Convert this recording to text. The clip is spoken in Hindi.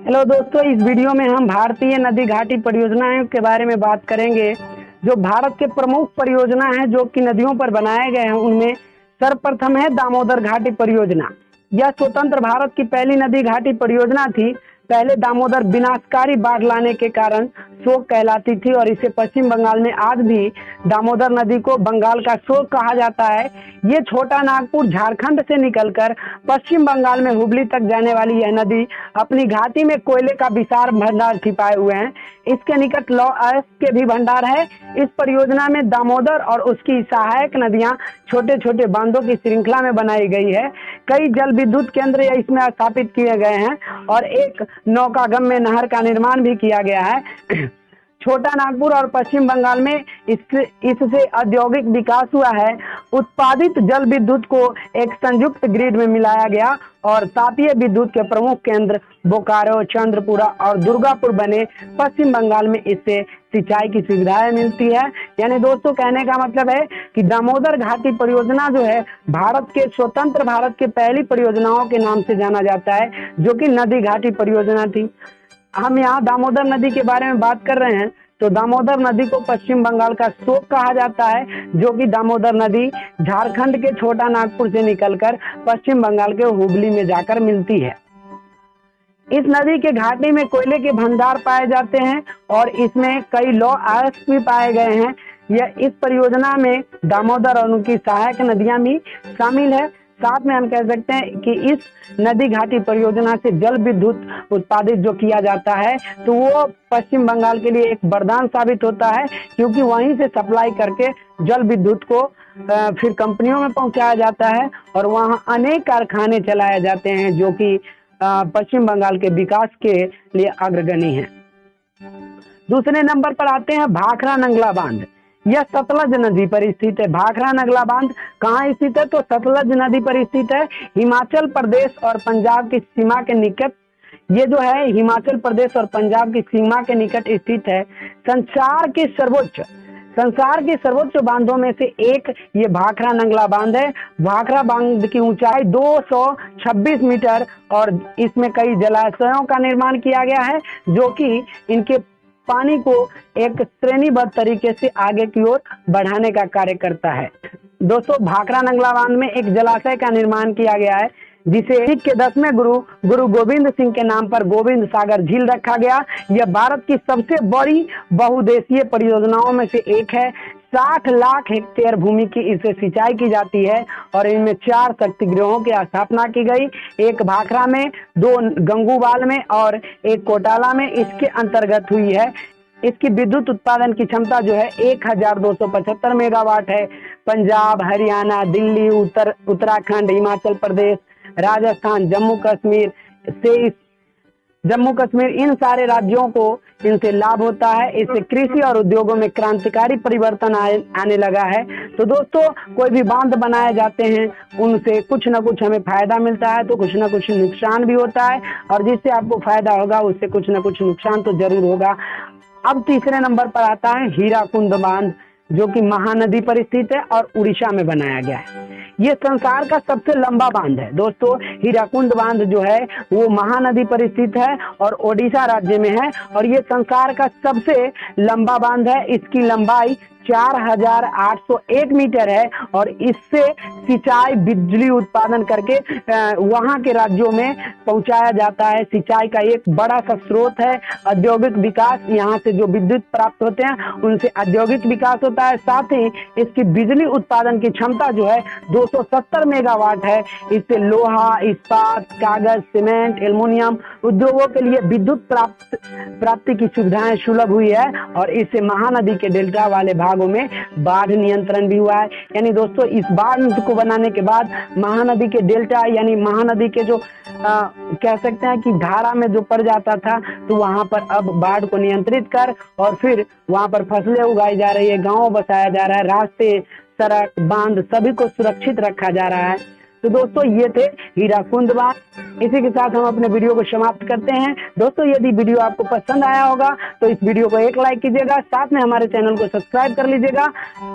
हेलो दोस्तों, इस वीडियो में हम भारतीय नदी घाटी परियोजनाओं के बारे में बात करेंगे। जो भारत के प्रमुख परियोजना हैं जो कि नदियों पर बनाए गए हैं, उनमें सर्वप्रथम है दामोदर घाटी परियोजना। यह स्वतंत्र भारत की पहली नदी घाटी परियोजना थी। पहले दामोदर विनाशकारी बाढ़ लाने के कारण शोक कहलाती थी और इसे पश्चिम बंगाल में आज भी दामोदर नदी को बंगाल का शोक कहा जाता है। ये छोटा नागपुर झारखंड से निकलकर पश्चिम बंगाल में हुबली तक जाने वाली यह नदी अपनी घाटी में कोयले का विशाल भंडार छिपाए हुए हैं। इसके निकट लौह अयस्क के भी भंडार है। इस परियोजना में दामोदर और उसकी सहायक नदियां छोटे छोटे बांधों की श्रृंखला में बनाई गई है। कई जल विद्युत केंद्र इसमें स्थापित किए गए हैं और एक नौकागम्य नहर का निर्माण भी किया गया है। छोटा नागपुर और पश्चिम बंगाल में इससे औद्योगिक विकास हुआ है। उत्पादित जल विद्युत को एक संयुक्त ग्रिड में मिलाया गया और तापीय विद्युत के प्रमुख केंद्र बोकारो, चंद्रपुरा और दुर्गापुर बने। पश्चिम बंगाल में इससे सिंचाई की सुविधाएं मिलती है। यानी दोस्तों, कहने का मतलब है कि दामोदर घाटी परियोजना जो है भारत के स्वतंत्र भारत के पहली परियोजनाओं के नाम से जाना जाता है, जो कि नदी घाटी परियोजना थी। हम यहाँ दामोदर नदी के बारे में बात कर रहे हैं, तो दामोदर नदी को पश्चिम बंगाल का शोक कहा जाता है, जो कि दामोदर नदी झारखंड के छोटा नागपुर से निकलकर पश्चिम बंगाल के हुबली में जाकर मिलती है। इस नदी के घाटी में कोयले के भंडार पाए जाते हैं और इसमें कई लौह अयस्क भी पाए गए हैं। यह इस परियोजना में दामोदर और उनकी सहायक नदियां भी शामिल है। साथ में हम कह सकते हैं कि इस नदी घाटी परियोजना से जल विद्युत उत्पादित जो किया जाता है, तो वो पश्चिम बंगाल के लिए एक वरदान साबित होता है, क्योंकि वहीं से सप्लाई करके जल विद्युत को फिर कंपनियों में पहुंचाया जाता है और वहां अनेक कारखाने चलाए जाते हैं, जो कि पश्चिम बंगाल के विकास के लिए अग्रगणी है। दूसरे नंबर पर आते हैं भाखरा नंगला बांध। यह सतलज नदी पर स्थित है। भाखरा नंगला बांध कहाँ स्थित है? तो सतलज नदी पर स्थित है। हिमाचल प्रदेश और पंजाब की सीमा के निकट ये जो है हिमाचल प्रदेश और पंजाब की सीमा के निकट स्थित है। संसार के सर्वोच्च बांधों में से एक ये भाखरा नंगला बांध है। भाखरा बांध की ऊंचाई 226 मीटर और इसमें कई जलाशयों का निर्माण किया गया है, जो कि इनके पानी को एक श्रेणीबद्ध तरीके से आगे की ओर बढ़ाने का कार्य करता है। दोस्तों, भाखरा नंगला बांध में एक जलाशय का निर्माण किया गया है, जिसे सिख के 10वें गुरु गोविंद सिंह के नाम पर गोविंद सागर झील रखा गया। यह भारत की सबसे बड़ी बहुउद्देशीय परियोजनाओं में से एक है। 60 लाख हेक्टेयर भूमि की इसे सिंचाई की जाती है और इनमें 4 शक्ति गृहों की स्थापना की गई, एक भाखरा में, 2 गंगूबाल में और एक कोटाला में इसके अंतर्गत हुई है। इसकी विद्युत उत्पादन की क्षमता जो है 1275 मेगावाट है। पंजाब, हरियाणा, दिल्ली, उत्तराखंड, हिमाचल प्रदेश, राजस्थान, जम्मू कश्मीर इन सारे राज्यों को इनसे लाभ होता है। इससे कृषि और उद्योगों में क्रांतिकारी परिवर्तन आने लगा है। तो दोस्तों, कोई भी बांध बनाए जाते हैं, उनसे कुछ ना कुछ हमें फायदा मिलता है, तो कुछ ना कुछ नुकसान भी होता है, और जिससे आपको फायदा होगा उससे कुछ ना कुछ नुकसान तो जरूर होगा। अब तीसरे नंबर पर आता है हीराकुंड बांध, जो कि महानदी पर स्थित है और उड़ीसा में बनाया गया है। ये संसार का सबसे लंबा बांध है। दोस्तों, हीराकुंड बांध जो है वो महानदी पर स्थित है और ओडिशा राज्य में है और ये संसार का सबसे लंबा बांध है। इसकी लंबाई 4801 मीटर है और इससे सिंचाई बिजली उत्पादन करके वहां के राज्यों में पहुंचाया जाता है। सिंचाई का एक बड़ा सा स्रोत है। औद्योगिक विकास, यहाँ से जो विद्युत प्राप्त होते हैं उनसे औद्योगिक विकास होता है। साथ ही इसकी बिजली उत्पादन की क्षमता जो है 270 मेगावाट है। इससे लोहा, इस्पात, कागज, सीमेंट, एल्युमिनियम उद्योगों के लिए विद्युत प्राप्ति की सुविधाएं सुलभ हुई है और इससे महानदी के डेल्टा वाले भागों में बाढ़ नियंत्रण भी हुआ है। यानी दोस्तों, इस बांध को बनाने के बाद महानदी के डेल्टा यानी महानदी के जो कह सकते हैं कि धारा में जो पड़ जाता था, तो वहां पर अब बाढ़ को नियंत्रित कर और फिर वहां पर फसलें उगाई जा रही है, गांव बसाया जा रहा है, रास्ते, सड़क, बांध सभी को सुरक्षित रखा जा रहा है। तो दोस्तों, ये थे हीराकुंड बांध। इसी के साथ हम अपने वीडियो को समाप्त करते हैं। दोस्तों, यदि वीडियो आपको पसंद आया होगा तो इस वीडियो को एक लाइक कीजिएगा, साथ में हमारे चैनल को सब्सक्राइब कर लीजिएगा।